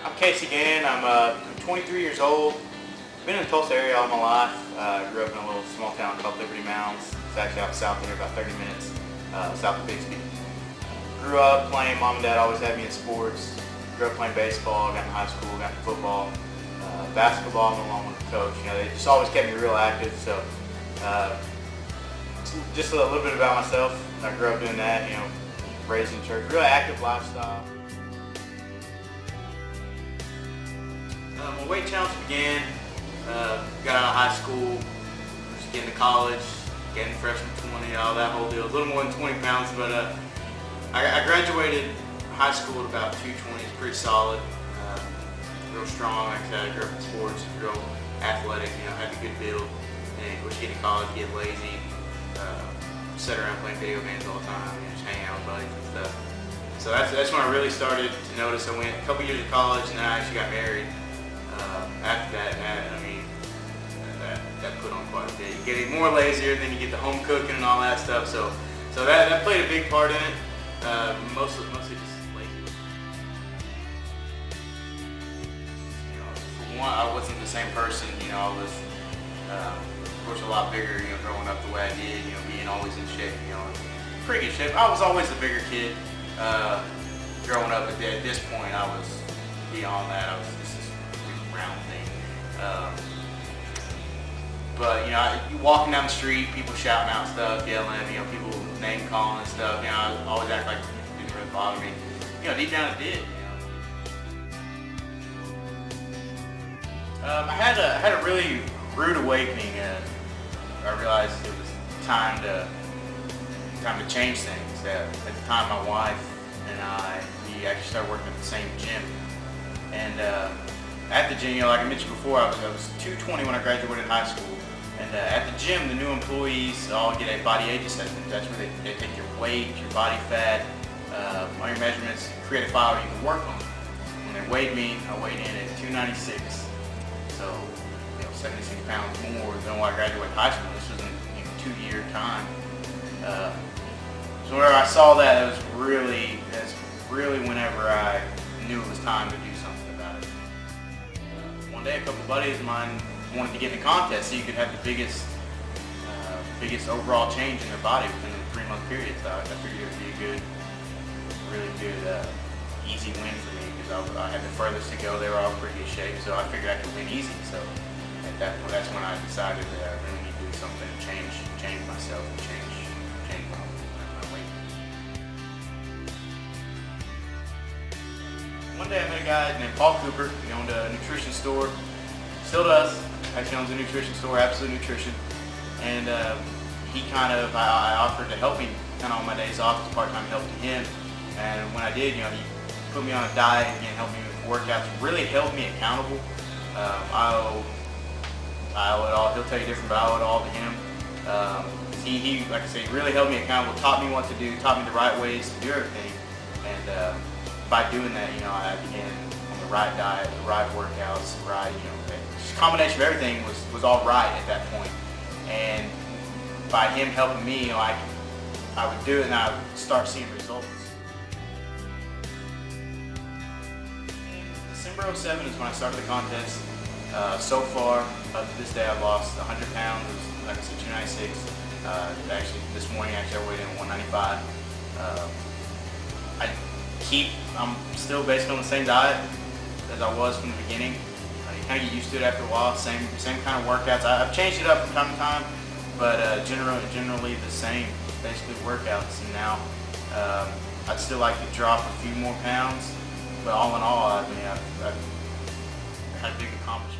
I'm Casey Gann. I'm 23 years old. Been in the Tulsa area all my life. Grew up in a little small town called Liberty Mounds. It's actually out south of here, about 30 minutes south of Bixby. Grew up playing. Mom and Dad always had me in sports. Grew up playing baseball. Got in high school. Got into football, basketball. I'm along with the coach. You know, they just always kept me real active. So, just a little bit about myself. I grew up doing that. You know, raised in church. Really active lifestyle. My weight challenge began, got out of high school, was getting to college, getting freshman 20, all that whole deal. A little more than 20 pounds, but I graduated high school at about 220. It's pretty solid, real strong. Like I said, I grew up in sports, real athletic, you know, had a good build. And of course, getting to college, get lazy, sit around playing video games all the time, you know, just hang out with buddies and stuff. So that's when I really started to notice. I went a couple years to college, and then I actually got married. After that, I mean, that put on quite a bit. You get more lazier, and then you get the home cooking and all that stuff. So that played a big part in it. Mostly just lazy. You know, for one, I wasn't the same person. You know, I was, of course, a lot bigger. You know, growing up the way I did. You know, being always in shape. You know, pretty good shape. I was always the bigger kid. Growing up, at this point, I was beyond that. I was just this big round thing. But you know, you walking down the street, people shouting out stuff, yelling, you know, people name calling and stuff. You know, I always act like it didn't really bother me. You know, deep down it did. You know. I had a really rude awakening, and I realized it was time to change things. At the time, my wife and we actually started working at the same gym, and at the gym, you know, like I mentioned before, I was 220 when I graduated high school. And at the gym, the new employees all get a body age assessment. That's where they take your weight, your body fat, all your measurements, create a file you can work on. When they weighed me, I weighed in at 296. So, you know, 76 pounds more than when I graduated high school. This was in, you know, 2-year time. So whenever I saw that, that's really whenever I knew it was time to do something about it. One day, a couple buddies of mine wanted to get in a contest so you could have the biggest overall change in their body within a 3-month period. So I figured it would be a really good, easy win for me, because I had the furthest to go. They were all in pretty good shape, so I figured I could win easy. So at that point, that's when I decided that I really need to do something to change myself and change my weight. One day I met a guy named Paul Cooper. He owned a nutrition store, still does. Actually owns a nutrition store, Absolute Nutrition. And I offered to help him kind of on my days off as part-time help to him. And when I did, you know, he put me on a diet and helped me with workouts, really held me accountable. I owe it all. He'll tell you different, but I owe it all to him. He, like I say, really held me accountable, taught me what to do, taught me the right ways to do everything. And by doing that, you know, I began on the right diet, the right workouts, the right, you know, just a combination of everything was all right at that point. And by him helping me, you know, I would do it and I would start seeing results. December '07 is when I started the contest. So far, up to this day, I've lost 100 pounds. It was, like I said, 296. Actually, this morning, I weighed in at 195. I'm still basically on the same diet as I was from the beginning. You kind of get used to it after a while. Same kind of workouts. I've changed it up from time to time, but generally the same, basically workouts. And now I'd still like to drop a few more pounds, but all in all, I mean, I've had a big accomplishment.